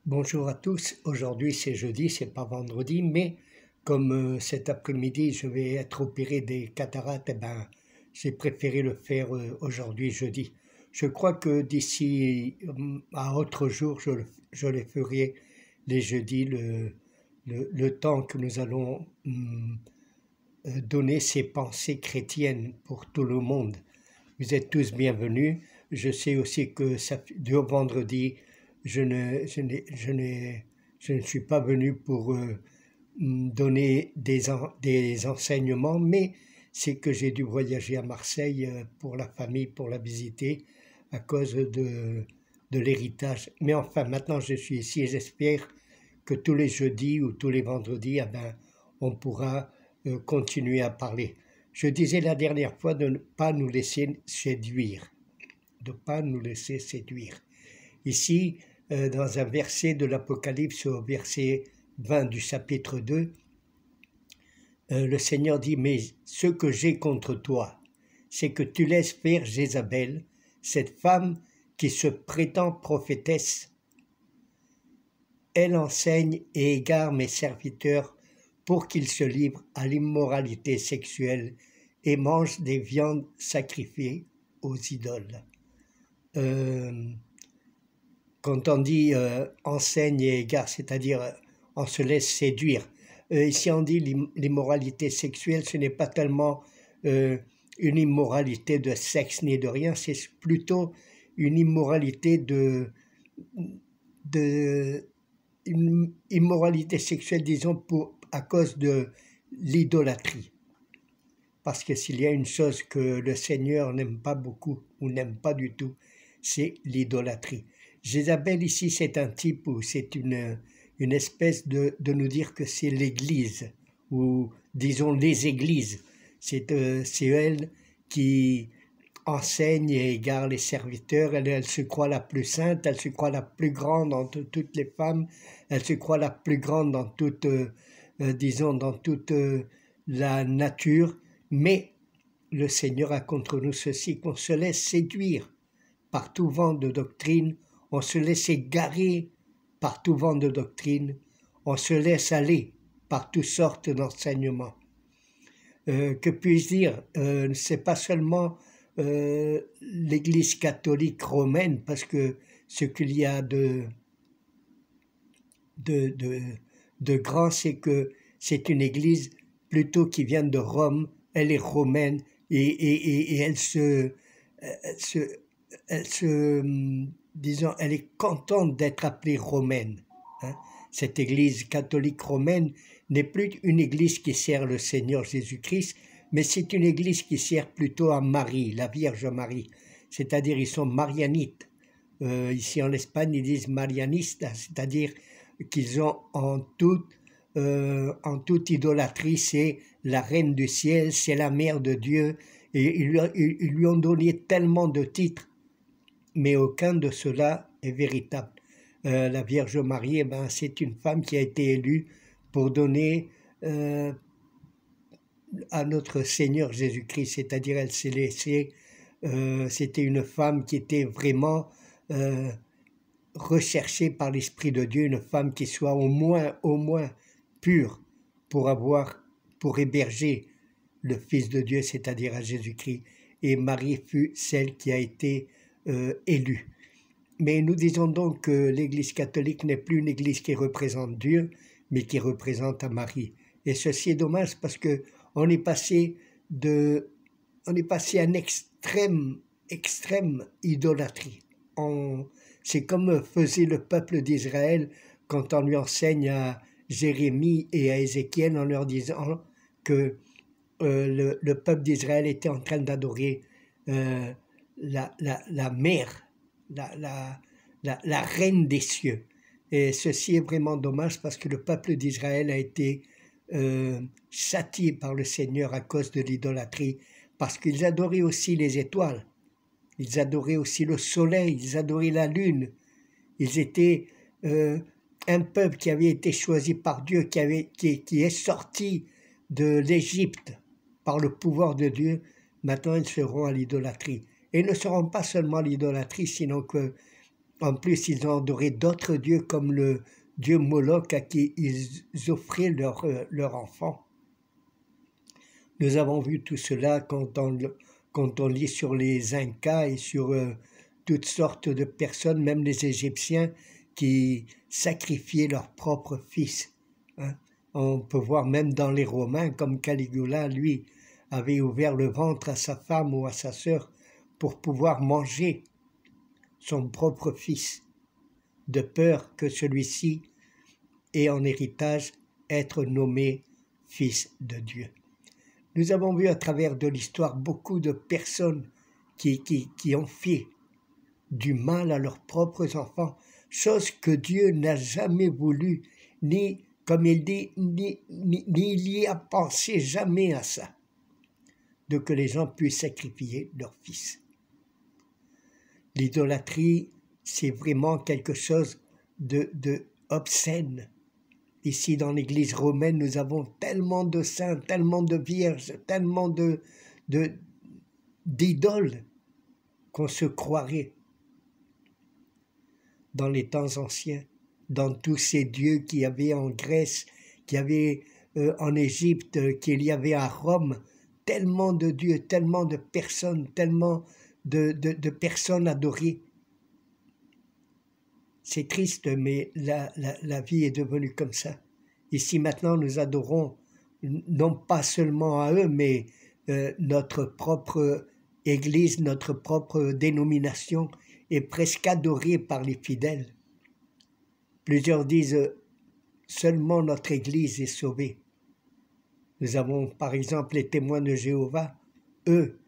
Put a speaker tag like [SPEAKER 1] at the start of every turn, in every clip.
[SPEAKER 1] Bonjour à tous, aujourd'hui c'est jeudi, c'est pas vendredi, mais comme cet après-midi je vais être opéré des cataractes, j'ai préféré le faire aujourd'hui jeudi. Je crois que d'ici à autre jour je les ferai les jeudis, le temps que nous allons donner ces pensées chrétiennes pour tout le monde. Vous êtes tous bienvenus. Je sais aussi que du vendredi, je ne, je n'ai- je ne suis pas venu pour donner des enseignements, mais c'est que j'ai dû voyager à Marseille pour la famille, pour la visiter, à cause de l'héritage. Mais enfin, maintenant je suis ici et j'espère que tous les jeudis ou tous les vendredis, on pourra continuer à parler. Je disais la dernière fois de ne pas nous laisser séduire, de ne pas nous laisser séduire. Ici, dans un verset de l'Apocalypse, au verset 20 du chapitre 2, le Seigneur dit, mais ce que j'ai contre toi, c'est que tu laisses faire Jézabel, cette femme qui se prétend prophétesse. Elle enseigne et égare mes serviteurs pour qu'ils se livrent à l'immoralité sexuelle et mangent des viandes sacrifiées aux idoles. Quand on dit enseigne et égare, c'est-à-dire on se laisse séduire. Ici on dit l'immoralité sexuelle, ce n'est pas tellement une immoralité de sexe ni de rien, c'est plutôt une immoralité une immoralité sexuelle, disons, à cause de l'idolâtrie. Parce que s'il y a une chose que le Seigneur n'aime pas beaucoup ou n'aime pas du tout, c'est l'idolâtrie. Jézabel ici, c'est un type ou c'est une espèce de nous dire que c'est l'Église, ou disons les Églises. C'est elle qui enseigne et égare les serviteurs. Elle se croit la plus sainte, elle se croit la plus grande entre toutes les femmes, elle se croit la plus grande dans toute, disons, dans toute la nature. Mais le Seigneur a contre nous ceci, qu'on se laisse séduire par tout vent de doctrine, on se laisse égarer par tout vent de doctrine, on se laisse aller par toutes sortes d'enseignements. Que puis-je dire, c'est pas seulement l'Église catholique romaine, parce que ce qu'il y a de grand, c'est que c'est une Église plutôt qui vient de Rome, elle est romaine et disons, elle est contente d'être appelée romaine. Hein. Cette Église catholique romaine n'est plus une Église qui sert le Seigneur Jésus-Christ, mais c'est une Église qui sert plutôt à Marie, la Vierge Marie. C'est-à-dire ils sont marianites. Ici en Espagne, ils disent marianistes, c'est-à-dire qu'ils ont en toute idolâtrie, c'est la reine du ciel, c'est la mère de Dieu, et ils lui ont donné tellement de titres, mais aucun de cela est véritable. La Vierge Marie, c'est une femme qui a été élue pour donner à notre Seigneur Jésus-Christ, c'est-à-dire elle s'est laissée, c'était une femme qui était vraiment recherchée par l'Esprit de Dieu, une femme qui soit au moins pure pour héberger le Fils de Dieu, c'est-à-dire à Jésus-Christ. Et Marie fut celle qui a été élue. Mais nous disons donc que l'Église catholique n'est plus une Église qui représente Dieu, mais qui représente à Marie. Et ceci est dommage parce que on est passé à une extrême idolâtrie. C'est comme faisait le peuple d'Israël quand on lui enseigne à Jérémie et à Ézéchiel en leur disant que le peuple d'Israël était en train d'adorer la mère, la reine des cieux. Et ceci est vraiment dommage parce que le peuple d'Israël a été châtié par le Seigneur à cause de l'idolâtrie, parce qu'ils adoraient aussi les étoiles, ils adoraient aussi le soleil, ils adoraient la lune. Ils étaient un peuple qui avait été choisi par Dieu, qui est sorti de l'Égypte par le pouvoir de Dieu. Maintenant, ils seront à l'idolâtrie. Et ils ne seront pas seulement à l'idolâtrie, sinon que En plus, ils ont adoré d'autres dieux comme le dieu Moloch à qui ils offraient leur enfant. Nous avons vu tout cela quand on lit sur les Incas et sur toutes sortes de personnes, même les Égyptiens, qui sacrifiaient leurs propres fils. Hein. On peut voir même dans les Romains, comme Caligula, lui, avait ouvert le ventre à sa femme ou à sa sœur pour pouvoir manger son propre fils, de peur que celui-ci ait en héritage être nommé fils de Dieu. Nous avons vu à travers de l'histoire beaucoup de personnes qui ont fait du mal à leurs propres enfants, chose que Dieu n'a jamais voulu, ni, comme il dit, ni il y a pensé jamais à ça, de que les gens puissent sacrifier leurs fils. L'idolâtrie, c'est vraiment quelque chose de obscène. Ici, dans l'Église romaine, nous avons tellement de saints, tellement de vierges, tellement d'idoles qu'on se croirait. Dans les temps anciens, dans tous ces dieux qu'il y avait en Grèce, qu'il y avait en Égypte, qu'il y avait à Rome, tellement de dieux, tellement de personnes, tellement de personnes adorées. C'est triste, mais la vie est devenue comme ça. Ici maintenant, nous adorons non pas seulement à eux, mais notre propre Église, notre propre dénomination est presque adorée par les fidèles. Plusieurs disent seulement notre Église est sauvée. Nous avons par exemple les témoins de Jéhovah. Eux,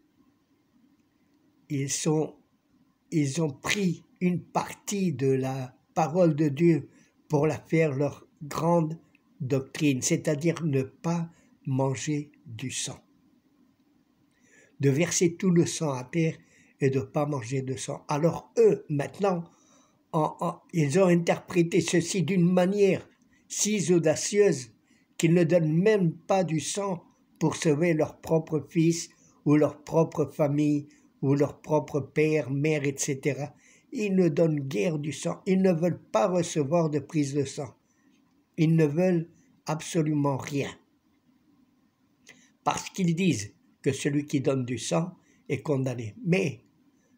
[SPEAKER 1] ils ont pris une partie de la parole de Dieu pour la faire leur grande doctrine, c'est-à-dire ne pas manger du sang. De verser tout le sang à terre et de ne pas manger de sang. Alors eux, maintenant, ils ont interprété ceci d'une manière si audacieuse qu'ils ne donnent même pas du sang pour sauver leur propre fils ou leur propre famille ou leur propre père, mère, etc. Ils ne donnent guère du sang. Ils ne veulent pas recevoir de prise de sang. Ils ne veulent absolument rien. Parce qu'ils disent que celui qui donne du sang est condamné. Mais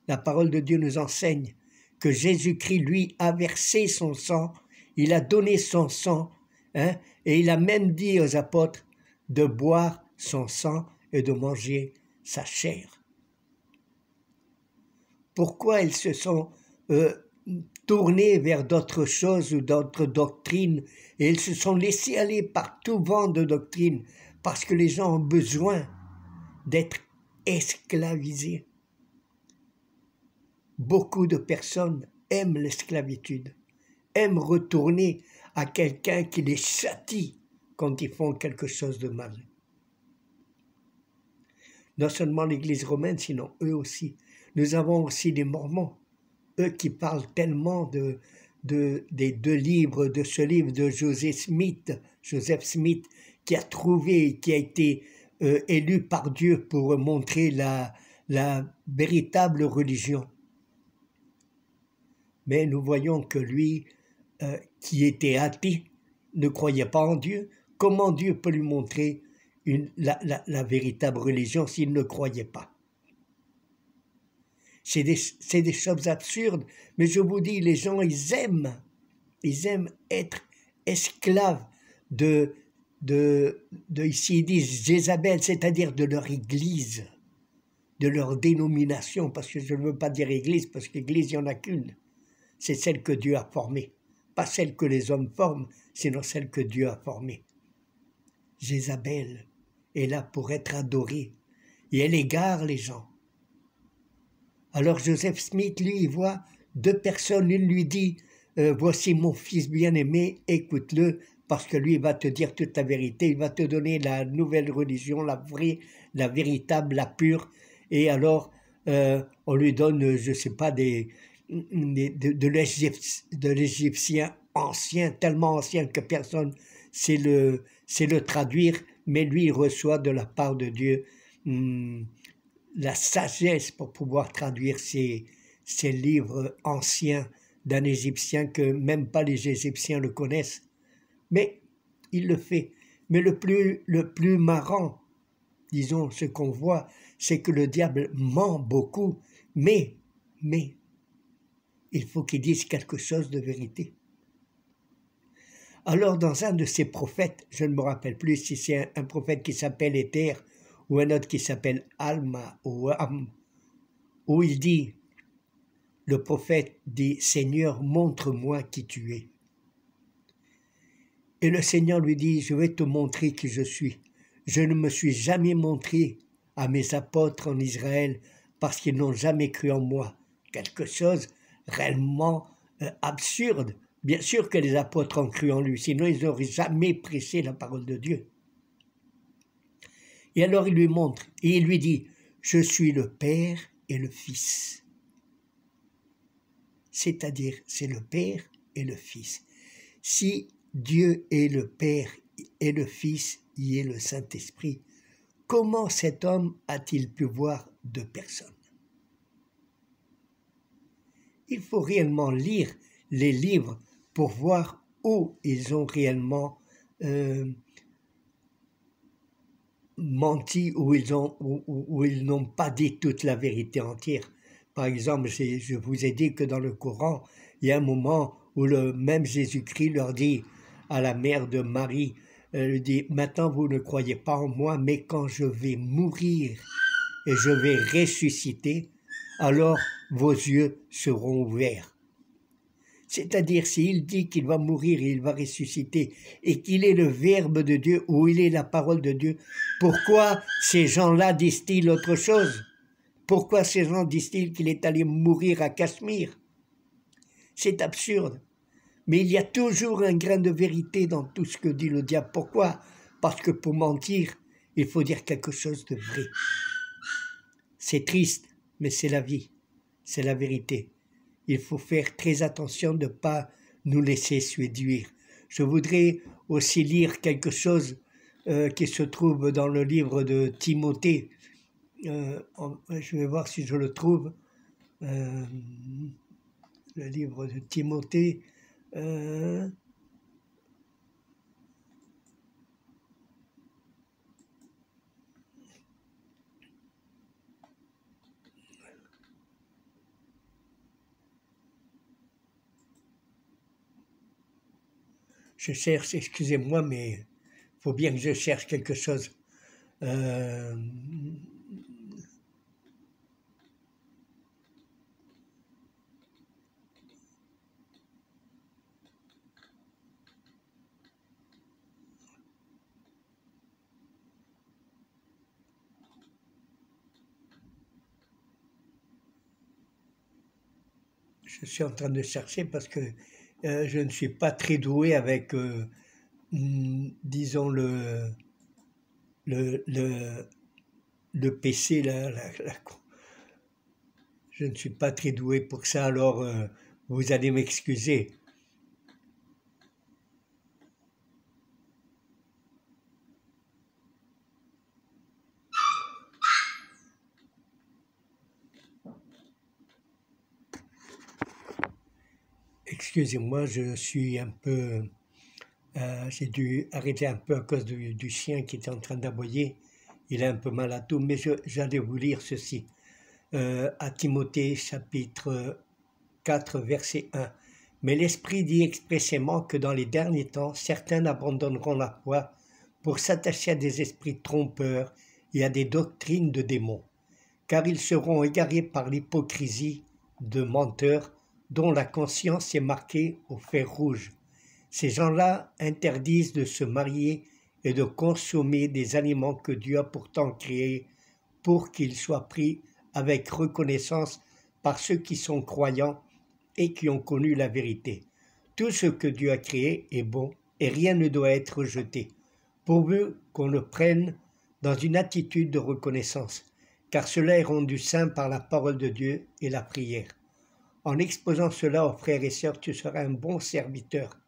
[SPEAKER 1] la parole de Dieu nous enseigne que Jésus-Christ, lui, a versé son sang, il a donné son sang, hein, et il a même dit aux apôtres de boire son sang et de manger sa chair. Pourquoi ils se sont tournés vers d'autres choses ou d'autres doctrines et ils se sont laissés aller par tout vent de doctrine parce que les gens ont besoin d'être esclavisés. Beaucoup de personnes aiment l'esclavitude, aiment retourner à quelqu'un qui les châtie quand ils font quelque chose de mal. Non seulement l'Église romaine, sinon eux aussi. Nous avons aussi les Mormons, eux qui parlent tellement des deux livres, de ce livre de Joseph Smith, qui a trouvé, qui a été élu par Dieu pour montrer la véritable religion. Mais nous voyons que lui, qui était athée, ne croyait pas en Dieu. Comment Dieu peut lui montrer la véritable religion s'il ne croyait pas? C'est des choses absurdes, mais je vous dis, les gens, ils aiment être esclaves ici ils disent Jézabel, c'est-à-dire de leur église, de leur dénomination, parce que je ne veux pas dire église, parce qu'église, il n'y en a qu'une. C'est celle que Dieu a formée, pas celle que les hommes forment, sinon celle que Dieu a formée. Jézabel est là pour être adorée, et elle égare les gens. Alors Joseph Smith, lui, il voit deux personnes, il lui dit « Voici mon fils bien-aimé, écoute-le, parce que lui, il va te dire toute la vérité, il va te donner la nouvelle religion, la vraie, la véritable, la pure. » Et alors, on lui donne, je ne sais pas, de l'Égyptien ancien, tellement ancien que personne sait le traduire, mais lui, il reçoit de la part de Dieu la sagesse pour pouvoir traduire ces livres anciens d'un Égyptien que même pas les Égyptiens le connaissent. Mais il le fait. Mais le plus marrant, disons, ce qu'on voit, c'est que le diable ment beaucoup, mais, il faut qu'il dise quelque chose de vérité. Alors, dans un de ces prophètes, je ne me rappelle plus si c'est un prophète qui s'appelle Éther ou un autre qui s'appelle Alma ou Am, où il dit, le prophète dit, Seigneur, montre-moi qui tu es. Et le Seigneur lui dit, je vais te montrer qui je suis. Je ne me suis jamais montré à mes apôtres en Israël parce qu'ils n'ont jamais cru en moi. Quelque chose réellement absurde. Bien sûr que les apôtres ont cru en lui, sinon ils n'auraient jamais prêché la parole de Dieu. Et alors il lui montre, et il lui dit, je suis le Père et le Fils. C'est-à-dire, c'est le Père et le Fils. Si Dieu est le Père et le Fils, y est le Saint-Esprit, comment cet homme a-t-il pu voir deux personnes? Il faut réellement lire les livres pour voir où ils ont réellement menti, où ils n'ont pas dit toute la vérité entière. Par exemple, je vous ai dit que dans le Coran, il y a un moment où le même Jésus-Christ leur dit à la mère de Marie, lui dit, maintenant vous ne croyez pas en moi, mais quand je vais mourir et je vais ressusciter, alors vos yeux seront ouverts. C'est-à-dire, s'il dit qu'il va mourir et il va ressusciter, et qu'il est le Verbe de Dieu, ou il est la parole de Dieu, pourquoi ces gens-là disent-ils autre chose? Pourquoi ces gens disent-ils qu'il est allé mourir à Cachemire? C'est absurde. Mais il y a toujours un grain de vérité dans tout ce que dit le diable. Pourquoi? Parce que pour mentir, il faut dire quelque chose de vrai. C'est triste, mais c'est la vie, c'est la vérité. Il faut faire très attention de ne pas nous laisser séduire. Je voudrais aussi lire quelque chose qui se trouve dans le livre de Timothée. Je vais voir si je le trouve. Le livre de Timothée. Je cherche, excusez-moi, mais il faut bien que je cherche quelque chose. Je suis en train de chercher parce que je ne suis pas très doué avec, disons, le PC, je ne suis pas très doué pour ça, alors vous allez m'excuser. Excusez-moi, je suis un peu... j'ai dû arrêter un peu à cause du chien qui était en train d'aboyer. Il a un peu mal à tout, mais j'allais vous lire ceci. À Timothée chapitre 4, verset 1. Mais l'Esprit dit expressément que dans les derniers temps, certains abandonneront la foi pour s'attacher à des esprits trompeurs et à des doctrines de démons, car ils seront égarés par l'hypocrisie de menteurs dont la conscience est marquée au fer rouge. Ces gens-là interdisent de se marier et de consommer des aliments que Dieu a pourtant créés pour qu'ils soient pris avec reconnaissance par ceux qui sont croyants et qui ont connu la vérité. Tout ce que Dieu a créé est bon et rien ne doit être rejeté, pourvu qu'on le prenne dans une attitude de reconnaissance, car cela est rendu saint par la parole de Dieu et la prière. En exposant cela aux frères et sœurs, tu seras un bon serviteur,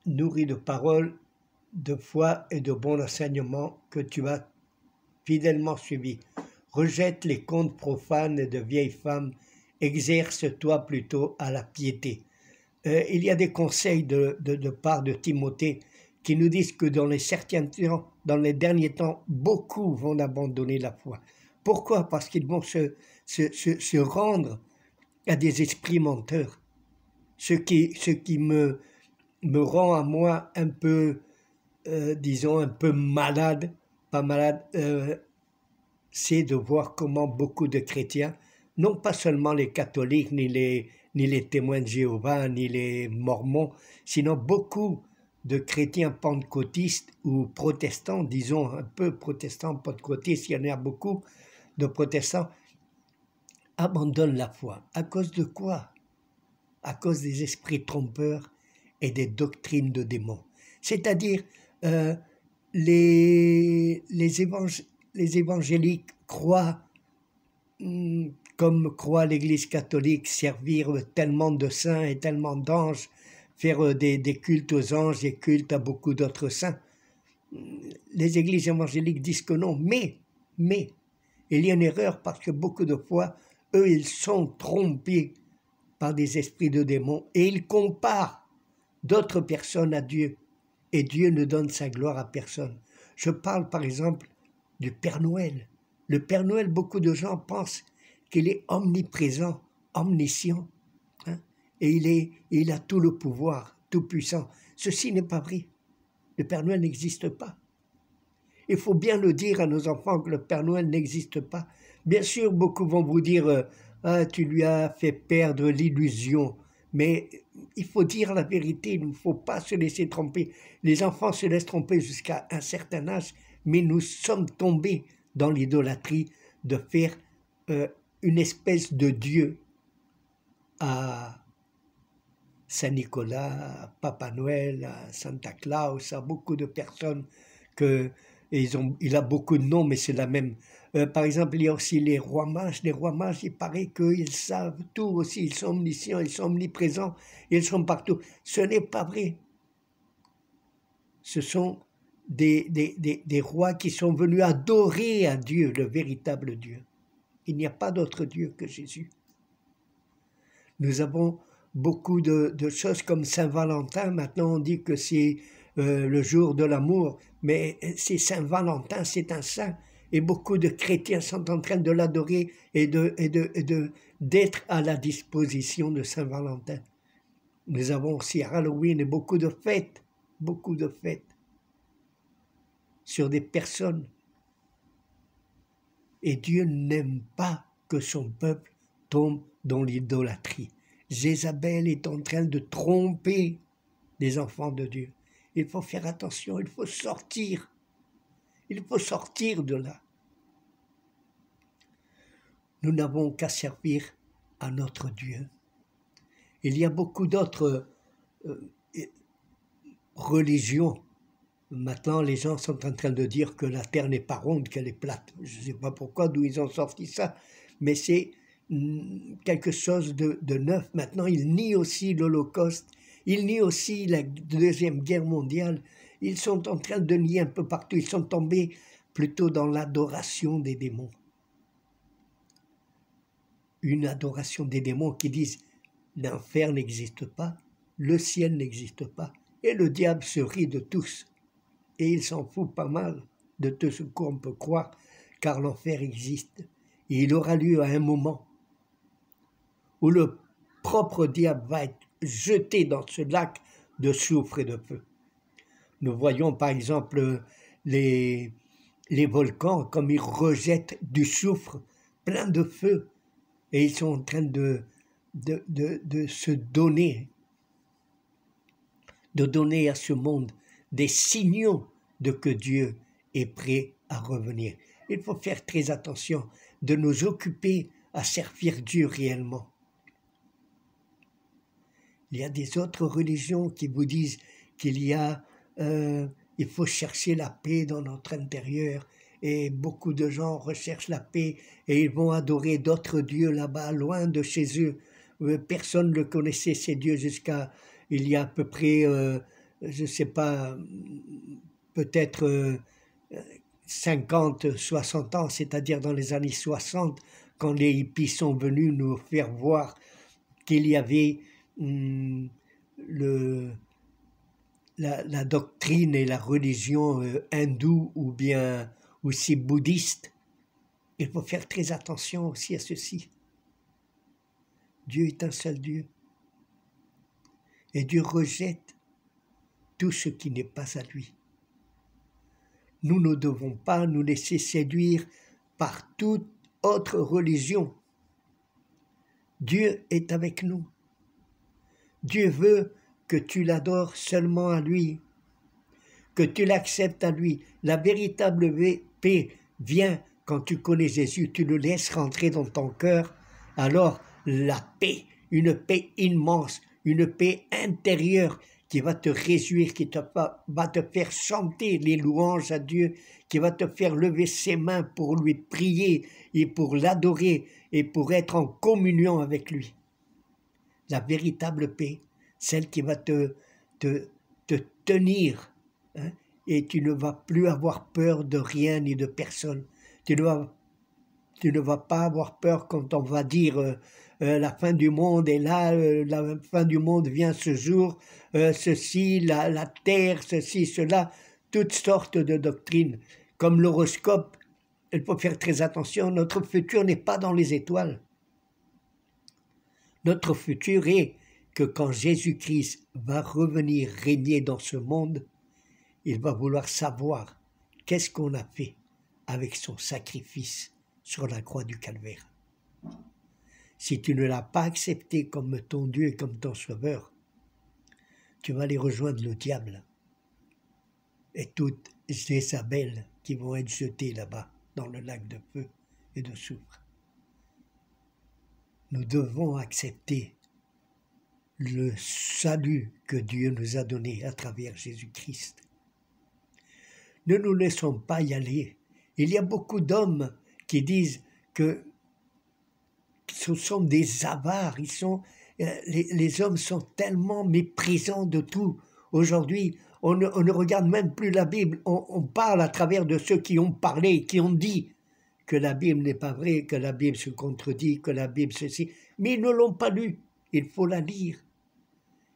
[SPEAKER 1] nourri de paroles, de foi et de bons enseignements que tu as fidèlement suivis. rejette les contes profanes de vieilles femmes, exerce-toi plutôt à la piété. Il y a des conseils de part de Timothée qui nous disent que dans les derniers temps, beaucoup vont abandonner la foi. Pourquoi? Parce qu'ils vont se rendre à des esprits menteurs. Ce qui me rend à moi un peu, disons, un peu malade, pas malade, c'est de voir comment beaucoup de chrétiens, non pas seulement les catholiques, ni les témoins de Jéhovah, ni les mormons, sinon beaucoup de chrétiens pentecôtistes ou protestants, disons un peu protestants, pentecôtistes, il y en a beaucoup de protestants, abandonnent la foi. À cause de quoi? À cause des esprits trompeurs et des doctrines de démons. C'est-à-dire, les évangéliques croient, comme croit l'Église catholique, servir tellement de saints et tellement d'anges, faire des cultes aux anges, des cultes à beaucoup d'autres saints. Les églises évangéliques disent que non, mais, il y a une erreur parce que beaucoup de fois, eux, ils sont trompés par des esprits de démons et ils comparent d'autres personnes à Dieu et Dieu ne donne sa gloire à personne. Je parle par exemple du Père Noël. Le Père Noël, beaucoup de gens pensent qu'il est omniprésent, omniscient, hein, et il a tout le pouvoir, tout puissant. Ceci n'est pas vrai. Le Père Noël n'existe pas. Il faut bien le dire à nos enfants que le Père Noël n'existe pas. Bien sûr, beaucoup vont vous dire ah, tu lui as fait perdre l'illusion. Mais il faut dire la vérité, il ne faut pas se laisser tromper. Les enfants se laissent tromper jusqu'à un certain âge, mais nous sommes tombés dans l'idolâtrie de faire une espèce de Dieu à Saint-Nicolas, à Papa Noël, à Santa Claus, à beaucoup de personnes que il a beaucoup de noms, mais c'est la même. Par exemple, il y a aussi les rois mages. Les rois mages, il paraît qu'ils savent tout aussi. Ils sont omniscients, ils sont omniprésents, ils sont partout. Ce n'est pas vrai. Ce sont des rois qui sont venus adorer à Dieu, le véritable Dieu. Il n'y a pas d'autre Dieu que Jésus. Nous avons beaucoup de choses comme Saint-Valentin. Maintenant, on dit que c'est le jour de l'amour, mais c'est Saint-Valentin, c'est un saint. Et beaucoup de chrétiens sont en train de l'adorer et d'être à la disposition de Saint-Valentin. Nous avons aussi Halloween et beaucoup de fêtes sur des personnes. Et Dieu n'aime pas que son peuple tombe dans l'idolâtrie. Jézabel est en train de tromper les enfants de Dieu. Il faut faire attention, il faut sortir. Il faut sortir de là. Nous n'avons qu'à servir à notre Dieu. Il y a beaucoup d'autres religions. Maintenant, les gens sont en train de dire que la terre n'est pas ronde, qu'elle est plate. Je ne sais pas pourquoi, d'où ils ont sorti ça, mais c'est quelque chose de neuf. Maintenant, ils nient aussi l'Holocauste, ils nient aussi la Deuxième Guerre mondiale. Ils sont en train de nier un peu partout. Ils sont tombés plutôt dans l'adoration des démons. Une adoration des démons qui disent l'enfer n'existe pas, le ciel n'existe pas, et le diable se rit de tous. Et il s'en fout pas mal de tout ce qu'on peut croire, car l'enfer existe. Et il aura lieu à un moment où le propre diable va être jeté dans ce lac de soufre et de feu. Nous voyons par exemple les volcans, comme ils rejettent du soufre plein de feu, et ils sont en train de se donner, à ce monde des signaux de que Dieu est prêt à revenir. Il faut faire très attention de nous occuper à servir Dieu réellement. Il y a des autres religions qui vous disent qu'il il faut chercher la paix dans notre intérieur, et beaucoup de gens recherchent la paix et ils vont adorer d'autres dieux là-bas, loin de chez eux. Personne ne connaissait ces dieux jusqu'à il y a à peu près, je ne sais pas, peut-être 50, 60 ans, c'est-à-dire dans les années 60, quand les hippies sont venus nous faire voir qu'il y avait la doctrine et la religion hindoue ou bien aussi bouddhiste. Il faut faire très attention aussi à ceci. Dieu est un seul Dieu. Et Dieu rejette tout ce qui n'est pas à lui. Nous ne devons pas nous laisser séduire par toute autre religion. Dieu est avec nous. Dieu veut que tu l'adores seulement à lui, que tu l'acceptes à lui. La véritable paix vient quand tu connais Jésus, tu le laisses rentrer dans ton cœur. Alors la paix, une paix immense, une paix intérieure qui va te réjouir, va te faire chanter les louanges à Dieu, qui va te faire lever ses mains pour lui prier et pour l'adorer et pour être en communion avec lui. La véritable paix, celle qui va te tenir, hein, et tu ne vas plus avoir peur de rien ni de personne. Tu ne vas pas avoir peur quand on va dire la fin du monde est là, la fin du monde vient ce jour, ceci, la terre, ceci, cela, toutes sortes de doctrines. Comme l'horoscope, il faut faire très attention, notre futur n'est pas dans les étoiles. Notre futur est que quand Jésus-Christ va revenir régner dans ce monde, il va vouloir savoir qu'est-ce qu'on a fait avec son sacrifice sur la croix du Calvaire. Si tu ne l'as pas accepté comme ton Dieu et comme ton Sauveur, tu vas aller rejoindre le diable et toutes ces abeilles qui vont être jetées là-bas dans le lac de feu et de soufre. Nous devons accepter le salut que Dieu nous a donné à travers Jésus-Christ. Ne nous laissons pas y aller. Il y a beaucoup d'hommes qui disent que ce sont des avares. Les hommes sont tellement méprisants de tout. Aujourd'hui, on ne regarde même plus la Bible. On parle à travers de ceux qui ont parlé, qui ont dit que la Bible n'est pas vraie, que la Bible se contredit, que la Bible ceci. Mais ils ne l'ont pas lue. Il faut la lire.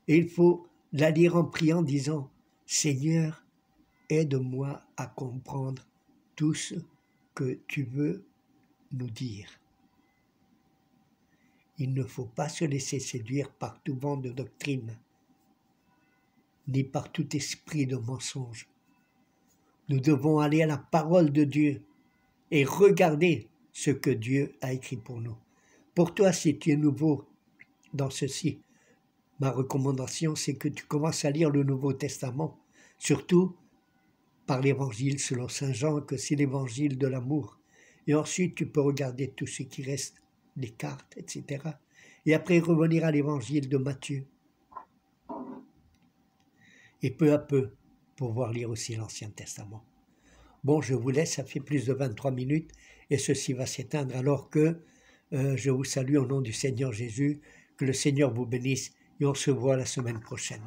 [SPEAKER 1] Et il faut la lire en priant, disant « Seigneur, aide-moi à comprendre tout ce que tu veux nous dire. » Il ne faut pas se laisser séduire par tout vent de doctrine, ni par tout esprit de mensonge. Nous devons aller à la parole de Dieu et regarder ce que Dieu a écrit pour nous. Pour toi, si tu es nouveau dans ceci, ma recommandation, c'est que tu commences à lire le Nouveau Testament, surtout par l'Évangile selon Saint Jean, que c'est l'Évangile de l'amour. Et ensuite, tu peux regarder tout ce qui reste, les cartes, etc. Et après, revenir à l'Évangile de Matthieu. Et peu à peu, pouvoir lire aussi l'Ancien Testament. Bon, je vous laisse, ça fait plus de 23 minutes, et ceci va s'éteindre alors que je vous salue au nom du Seigneur Jésus, que le Seigneur vous bénisse, et on se voit la semaine prochaine.